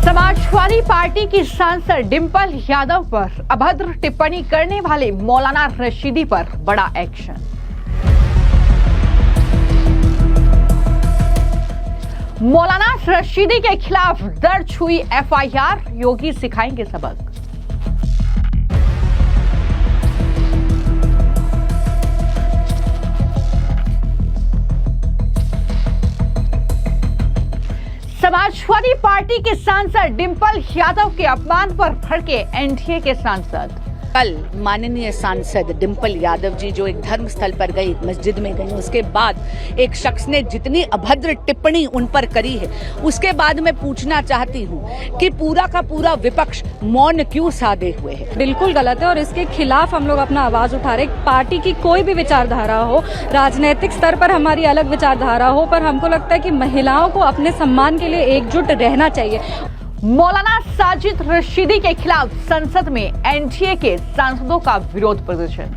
Samajwadi party की सांसद डिंपल यादव पर अभद्र टिप्पणी करने वाले मौलाना रशीदी पर बड़ा एक्शन। मौलाना रशीदी के खिलाफ दर्ज हुई एफआईआर, योगी सिखाएंगे सबक। समाजवादी पार्टी के सांसद डिंपल यादव के अपमान पर भड़के एनडीए के सांसद। कल माननीय सांसद डिंपल यादव जी जो एक धर्म स्थल पर गई, मस्जिद में गई, उसके बाद एक शख्स ने जितनी अभद्र टिप्पणी उन पर करी है, उसके बाद मैं पूछना चाहती हूँ कि पूरा का पूरा विपक्ष मौन क्यों साधे हुए है। बिल्कुल गलत है और इसके खिलाफ हम लोग अपना आवाज उठा रहे। पार्टी की कोई भी विचारधारा हो, राजनीतिक स्तर पर हमारी अलग विचारधारा हो, पर हमको लगता है कि महिलाओं को अपने सम्मान के लिए एकजुट रहना चाहिए। मौलाना साजिद रशीदी के खिलाफ संसद में एनडीए के सांसदों का विरोध प्रदर्शन।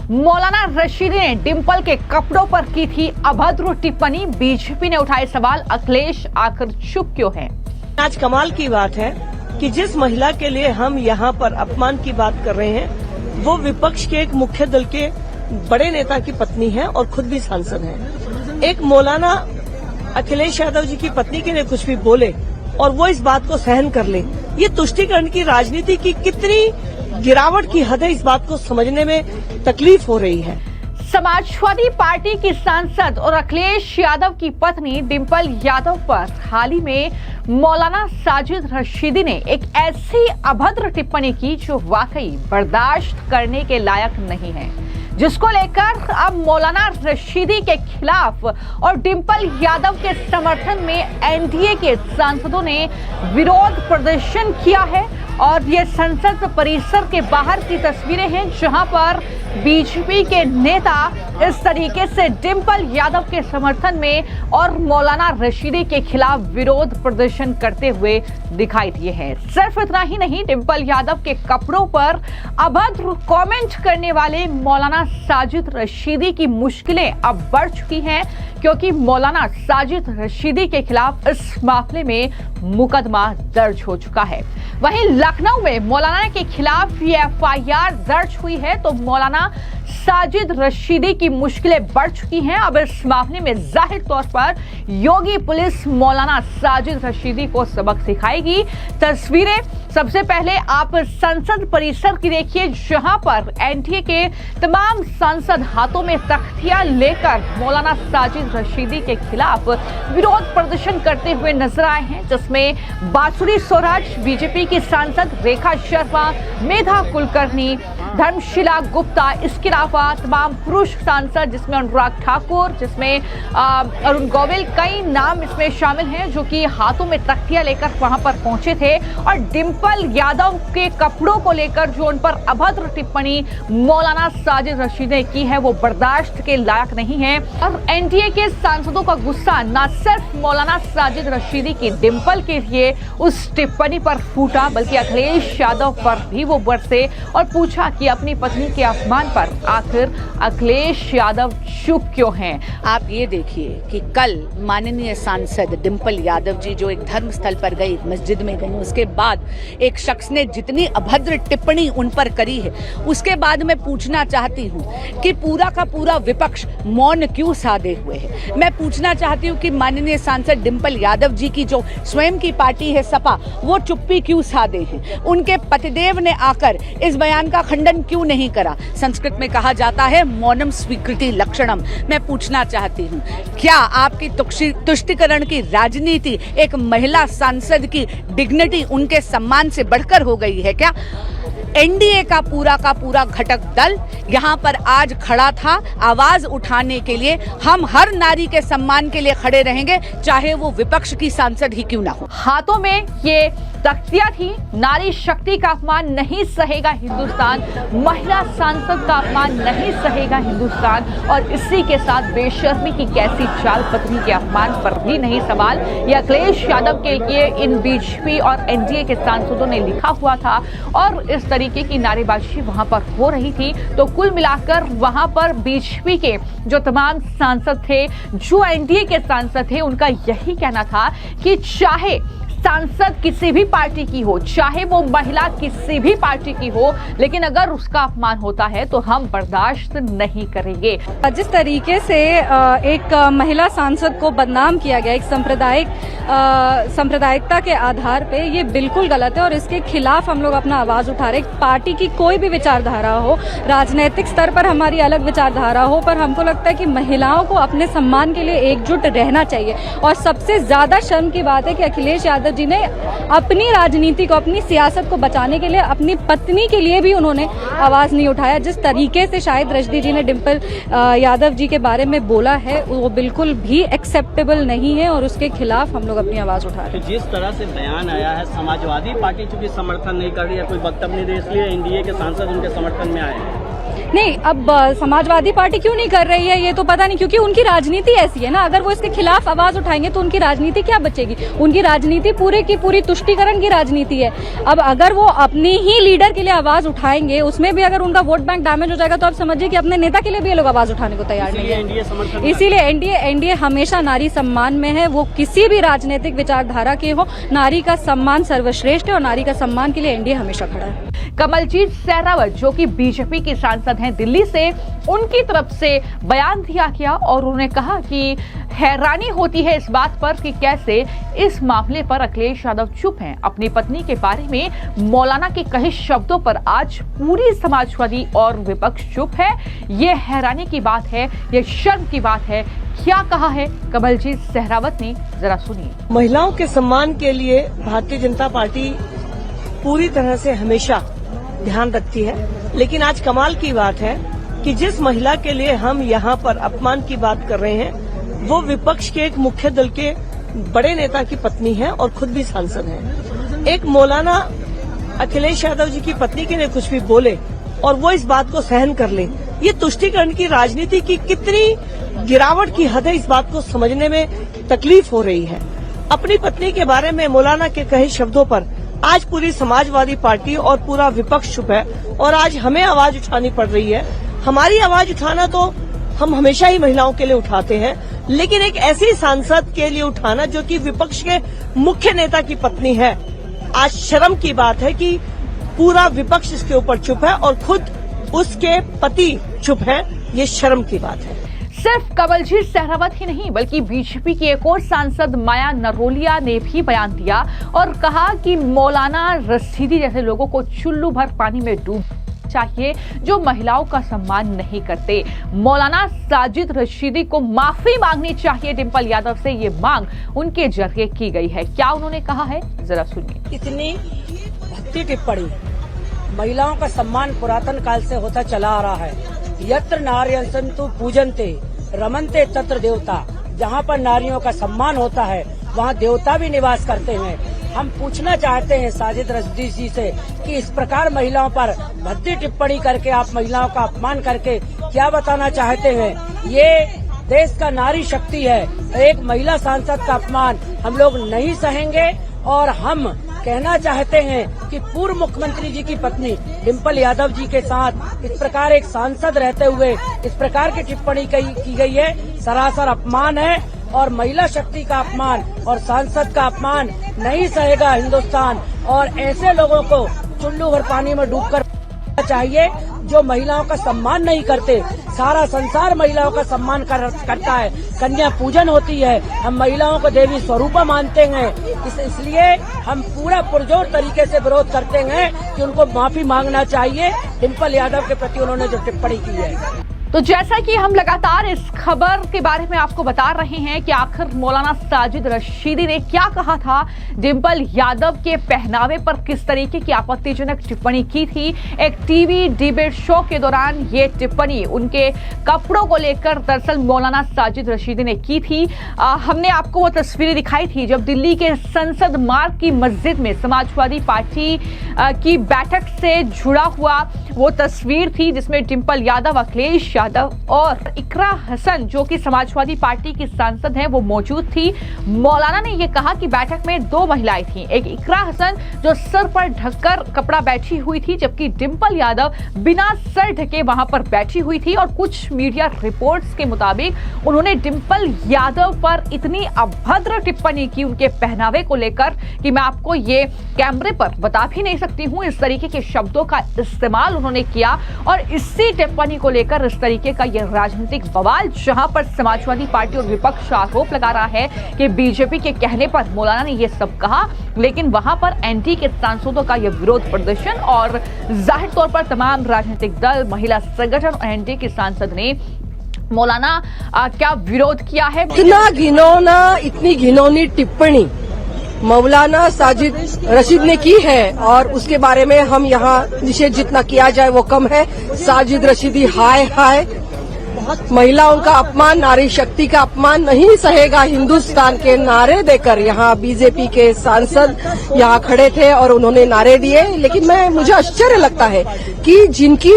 मौलाना रशीदी ने डिंपल के कपड़ों पर की थी अभद्र टिप्पणी। बीजेपी ने उठाए सवाल, अखिलेश आखिर चुप क्यों हैं? आज कमाल की बात है कि जिस महिला के लिए हम यहाँ पर अपमान की बात कर रहे हैं, वो विपक्ष के एक मुख्य दल के बड़े नेता की पत्नी है और खुद भी सांसद है। एक मौलाना अखिलेश यादव जी की पत्नी के लिए कुछ भी बोले और वो इस बात को सहन कर ले, ये तुष्टीकरण की राजनीति की कितनी गिरावट की हद है, इस बात को समझने में तकलीफ हो रही है। समाजवादी पार्टी की सांसद और अखिलेश यादव की पत्नी डिंपल यादव पर हाल ही में मौलाना साजिद रशीदी ने एक ऐसी अभद्र टिप्पणी की जो वाकई बर्दाश्त करने के लायक नहीं है, जिसको लेकर अब मौलाना रशीदी के खिलाफ और डिंपल यादव के समर्थन में एनडीए के सांसदों ने विरोध प्रदर्शन किया है। और ये संसद परिसर के बाहर की तस्वीरें हैं, जहां पर बीजेपी के नेता इस तरीके से डिंपल यादव के समर्थन में और मौलाना रशीदी के खिलाफ विरोध प्रदर्शन करते हुए दिखाई दिए हैं। सिर्फ इतना ही नहीं, डिंपल यादव के कपड़ों पर अभद्र कमेंट करने वाले मौलाना साजिद रशीदी की मुश्किलें अब बढ़ चुकी हैं, क्योंकि मौलाना साजिद रशीदी के खिलाफ इस मामले में मुकदमा दर्ज हो चुका है। वहीं लखनऊ में मौलाना के खिलाफ ये एफआईआर दर्ज हुई है, तो मौलाना साजिद रशीदी की मुश्किलें बढ़ चुकी हैं। अब इस मामले में जाहिर तौर पर योगी पुलिस मौलाना साजिद रशीदी को सबक सिखाएगी। तस्वीरें सबसे पहले आप संसद परिसर की देखिए, जहां पर एनडीए के तमाम सांसद हाथों में तख्तियां लेकर मौलाना साजिद रशीदी के खिलाफ विरोध प्रदर्शन करते हुए नजर आए हैं, जिसमें बांसुरी स्वराज, बीजेपी की सांसद रेखा शर्मा, मेधा कुलकर्णी, धर्मशिला गुप्ता, इसके अलावा तमाम पुरुष सांसद जिसमें अनुराग ठाकुर, जिसमें अरुण गोविल, कई नाम इसमें शामिल हैं जो कि हाथों में तख्तियां लेकर वहां पर पहुंचे थे। और डिंपल यादव के कपड़ों को लेकर जो उन पर अभद्र टिप्पणी मौलाना साजिद रशीदी ने की है, वो बर्दाश्त के लायक नहीं है। और एनडीए के सांसदों का गुस्सा न सिर्फ मौलाना साजिद रशीदी की डिंपल के लिए उस टिप्पणी पर फूटा, बल्कि अखिलेश यादव पर भी वो बरसे और पूछा कि अपनी पत्नी के अपमान पर आखिर अखिलेश यादव चुप क्यों हैं। आप ये देखिए कि कल माननीय सांसद डिंपल यादव जी जो एक धर्म स्थल पर गई, मस्जिद में गई, उसके बाद एक शख्स ने जितनी अभद्र टिप्पणी उन पर करी है, उसके बाद मैं पूछना चाहती हूँ कि पूरा का पूरा विपक्ष मौन क्यों साधे हुए है। मैं पूछना चाहती हूँ कि माननीय सांसद डिंपल यादव जी की जो स्वयं की पार्टी है सपा, वो चुप्पी क्यों साधे हैं। उनके पतिदेव ने आकर इस बयान का खंडन क्यों नहीं करा। संस्कृत में कहा जाता है मौनम स्वीकृति लक्षणम। मैं पूछना चाहती हूँ, क्या आपकी तुष्टीकरण की राजनीति एक महिला सांसद की डिग्निटी, उनके सम्मान से बढ़कर हो गई है क्या? एनडीए का पूरा घटक दल यहाँ पर आज खड़ा था आवाज उठाने के लिए। हम हर नारी के सम्मान के लिए खड़े रहेंगे, चाहे वो विपक्ष की सांसद ही क्यों ना हो। हाथों में ये सख्तियां थी, नारी शक्ति का अपमान नहीं सहेगा हिंदुस्तान, महिला सांसद का अपमान नहीं सहेगा हिंदुस्तान। और इसी के साथ बेशर्मी की कैसी चाल, पत्नी के अपमान पर भी नहीं सवाल, यह अखिलेश यादव के लिए इन बीजेपी और एनडीए के सांसदों ने लिखा हुआ था और इस तरीके की नारेबाजी वहां पर हो रही थी। तो कुल मिलाकर वहां पर बीजेपी के जो तमाम सांसद थे, जो एनडीए के सांसद थे, उनका यही कहना था कि चाहे सांसद किसी भी पार्टी की हो, चाहे वो महिला किसी भी पार्टी की हो, लेकिन अगर उसका अपमान होता है तो हम बर्दाश्त नहीं करेंगे। जिस तरीके से एक महिला सांसद को बदनाम किया गया एक सांप्रदायिकता के आधार पे, ये बिल्कुल गलत है और इसके खिलाफ हम लोग अपना आवाज उठा रहे हैं। पार्टी की कोई भी विचारधारा हो, राजनीतिक स्तर पर हमारी अलग विचारधारा हो, पर हमको लगता है कि महिलाओं को अपने सम्मान के लिए एकजुट रहना चाहिए। और सबसे ज्यादा शर्म की बात है कि अखिलेश यादव जी ने अपनी राजनीति को, अपनी सियासत को बचाने के लिए अपनी पत्नी के लिए भी उन्होंने आवाज नहीं उठाया। जिस तरीके से शायद रजनी जी ने डिंपल यादव जी के बारे में बोला है, वो बिल्कुल भी एक्सेप्टेबल नहीं है और उसके खिलाफ हम लोग अपनी आवाज उठा रहे हैं। जिस तरह से बयान आया है, समाजवादी पार्टी चूंकि समर्थन नहीं कर रही है, कोई वक्तव्य नहीं दे, इसलिए एनडीए के सांसद उनके समर्थन में आए हैं। नहीं, अब समाजवादी पार्टी क्यों नहीं कर रही है ये तो पता नहीं, क्योंकि उनकी राजनीति ऐसी है ना। अगर वो इसके खिलाफ आवाज उठाएंगे तो उनकी राजनीति क्या बचेगी? उनकी राजनीति पूरे की पूरी तुष्टीकरण की राजनीति है। अब अगर वो अपने ही लीडर के लिए आवाज उठाएंगे, उसमें भी अगर उनका वोट बैंक डैमेज हो जाएगा, तो आप समझिए कि अपने नेता के लिए भी ये लोग आवाज उठाने को तैयार नहीं है। इसीलिए एनडीए हमेशा नारी सम्मान में है, वो किसी भी राजनीतिक विचारधारा के हो। नारी का सम्मान सर्वश्रेष्ठ है और नारी का सम्मान के लिए एनडीए हमेशा खड़ा है। कमलजीत सहरावत जो कि बीजेपी की सांसद हैं दिल्ली से, उनकी तरफ से बयान दिया गया और उन्होंने कहा कि हैरानी होती है इस बात पर कि कैसे इस मामले पर अखिलेश यादव चुप हैं। अपनी पत्नी के बारे में मौलाना के कहे शब्दों पर आज पूरी समाजवादी और विपक्ष चुप है। ये हैरानी की बात है, ये शर्म की बात है। क्या कहा है कमलजीत सहरावत ने, जरा सुनिए। महिलाओं के सम्मान के लिए भारतीय जनता पार्टी पूरी तरह से हमेशा ध्यान रखती है, लेकिन आज कमाल की बात है कि जिस महिला के लिए हम यहाँ पर अपमान की बात कर रहे हैं, वो विपक्ष के एक मुख्य दल के बड़े नेता की पत्नी है और खुद भी सांसद है। एक मौलाना अखिलेश यादव जी की पत्नी के लिए कुछ भी बोले और वो इस बात को सहन कर ले, ये तुष्टीकरण की राजनीति की कितनी गिरावट की हद है, इस बात को समझने में तकलीफ हो रही है। अपनी पत्नी के बारे में मौलाना के कहे शब्दों पर आज पूरी समाजवादी पार्टी और पूरा विपक्ष चुप है और आज हमें आवाज उठानी पड़ रही है। हमारी आवाज उठाना तो हम हमेशा ही महिलाओं के लिए उठाते हैं, लेकिन एक ऐसी सांसद के लिए उठाना जो कि विपक्ष के मुख्य नेता की पत्नी है, आज शर्म की बात है कि पूरा विपक्ष इसके ऊपर चुप है और खुद उसके पति चुप है। ये शर्म की बात है। सिर्फ कमलजीत सहरावत ही नहीं बल्कि बीजेपी की एक और सांसद माया नरोलिया ने भी बयान दिया और कहा कि मौलाना रशीदी जैसे लोगों को चुल्लू भर पानी में डूब चाहिए जो महिलाओं का सम्मान नहीं करते। मौलाना साजिद रशीदी को माफी मांगनी चाहिए डिंपल यादव से, ये मांग उनके जरिए की गई है। क्या उन्होंने कहा है, जरा सुनिए। इतनी भक्ति टिप्पणी, महिलाओं का सम्मान पुरातन काल से होता चला आ रहा है। यत्र नार्यः सन्तु पूजन्ते रमन्ते तत्र देवता। जहाँ पर नारियों का सम्मान होता है वहाँ देवता भी निवास करते हैं। हम पूछना चाहते हैं साजिद रशीदी जी से कि इस प्रकार महिलाओं पर भद्दी टिप्पणी करके, आप महिलाओं का अपमान करके क्या बताना चाहते हैं? ये देश का नारी शक्ति है। एक महिला सांसद का अपमान हम लोग नहीं सहेंगे और हम कहना चाहते हैं कि पूर्व मुख्यमंत्री जी की पत्नी डिंपल यादव जी के साथ इस प्रकार एक सांसद रहते हुए इस प्रकार की टिप्पणी की गई है, सरासर अपमान है और महिला शक्ति का अपमान और सांसद का अपमान नहीं सहेगा हिंदुस्तान। और ऐसे लोगों को चुल्लू भर पानी में डूबकर चाहिए जो महिलाओं का सम्मान नहीं करते। सारा संसार महिलाओं का सम्मान करता है, कन्या पूजन होती है, हम महिलाओं को देवी स्वरूपा मानते हैं। इसलिए हम पूरा पुरजोर तरीके से विरोध करते हैं कि उनको माफी मांगना चाहिए डिंपल यादव के प्रति उन्होंने जो टिप्पणी की है। तो जैसा कि हम लगातार इस खबर के बारे में आपको बता रहे हैं कि आखिर मौलाना साजिद रशीदी ने क्या कहा था, डिंपल यादव के पहनावे पर किस तरीके की आपत्तिजनक टिप्पणी की थी। एक टीवी डिबेट शो के दौरान ये टिप्पणी उनके कपड़ों को लेकर दरअसल मौलाना साजिद रशीदी ने की थी। हमने आपको वो तस्वीरें दिखाई थी जब दिल्ली के संसद मार्ग की मस्जिद में समाजवादी पार्टी की बैठक से जुड़ा हुआ वो तस्वीर थी, जिसमें डिंपल यादव, अखिलेश यादव और इकरा हसन जो कि समाजवादी पार्टी की सांसद हैं वो मौजूद थी। मौलाना ने ये कहा कि बैठक में दो महिलाएं थीं, एक इकरा हसन जो सर पर ढककर कपड़ा बैठी हुई थी, जबकि डिंपल यादव बिना सर ढके वहां पर बैठी हुई थी। और कुछ मीडिया रिपोर्ट्स के मुताबिक उन्होंने डिंपल यादव पर इतनी अभद्र टिप्पणी की उनके पहनावे को लेकर कि मैं आपको ये कैमरे पर बता भी नहीं सकती हूँ। इस तरीके के शब्दों का इस्तेमाल उन्होंने किया और इसी टिप्पणी को लेकर इस तरीके का यह राजनीतिक बवाल, जहां पर समाजवादी पार्टी और विपक्ष आरोप लगा रहा है कि बीजेपी के कहने पर मौलाना ने यह सब कहा, लेकिन वहां पर एनडीए के सांसदों का यह विरोध प्रदर्शन और जाहिर तौर पर तमाम राजनीतिक दल, महिला संगठन और एनडीए के सांसद ने मौलाना क्या विरोध किया है। इतनी घिनौनी टिप्पणी मौलाना साजिद रशीद ने की है और उसके बारे में हम यहाँ निषेध जितना किया जाए वो कम है। साजिद रशीदी हाय हाय, महिलाओं का अपमान, नारी शक्ति का अपमान नहीं सहेगा हिंदुस्तान के नारे देकर यहाँ बीजेपी के सांसद यहाँ खड़े थे और उन्होंने नारे दिए। लेकिन मुझे आश्चर्य लगता है कि जिनकी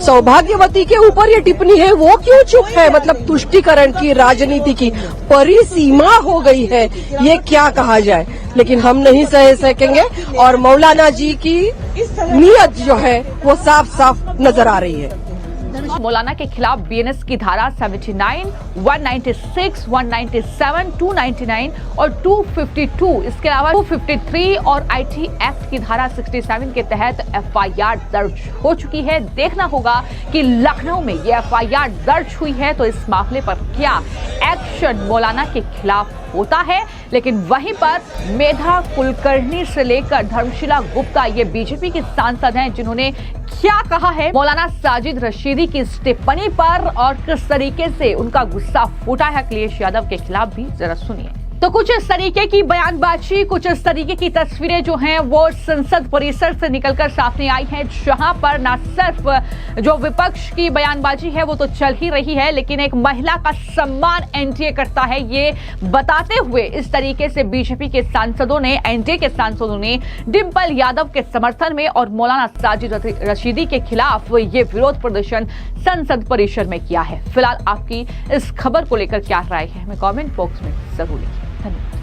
सौभाग्यवती के ऊपर ये टिप्पणी है वो क्यों चुप है। मतलब तुष्टीकरण की राजनीति की परिसीमा हो गई है, ये क्या कहा जाए। लेकिन हम नहीं सह सकेंगे और मौलाना जी की नीयत जो है वो साफ साफ नजर आ रही है। मौलाना के खिलाफ बीएनएस की धारा 79, 196, 197, 299 और 252, इसके अलावा 253 और आईटी एक्ट की धारा 67 के तहत एफआईआर दर्ज हो चुकी है। देखना होगा कि लखनऊ में ये एफआईआर दर्ज हुई है तो इस मामले पर क्या एक्शन मौलाना के खिलाफ होता है। लेकिन वहीं पर मेधा कुलकर्णी से लेकर धर्मशिला गुप्ता ये बीजेपी के सांसद हैं, जिन्होंने क्या कहा है मौलाना साजिद रशीदी की इस टिप्पणी पर और किस तरीके से उनका गुस्सा फूटा है अखिलेश यादव के खिलाफ भी जरा सुनिए। तो कुछ इस तरीके की बयानबाजी, कुछ इस तरीके की तस्वीरें जो हैं वो संसद परिसर से निकलकर सामने आई हैं, जहां पर न सिर्फ जो विपक्ष की बयानबाजी है वो तो चल ही रही है, लेकिन एक महिला का सम्मान एनडीए करता है ये बताते हुए इस तरीके से बीजेपी के सांसदों ने, एनडीए के सांसदों ने डिंपल यादव के समर्थन में और मौलाना साजिद रशीदी के खिलाफ ये विरोध प्रदर्शन संसद परिसर में किया है। फिलहाल आपकी इस खबर को लेकर क्या राय है, हमें कमेंट बॉक्स में जरूर लिखिए। धन्यवाद।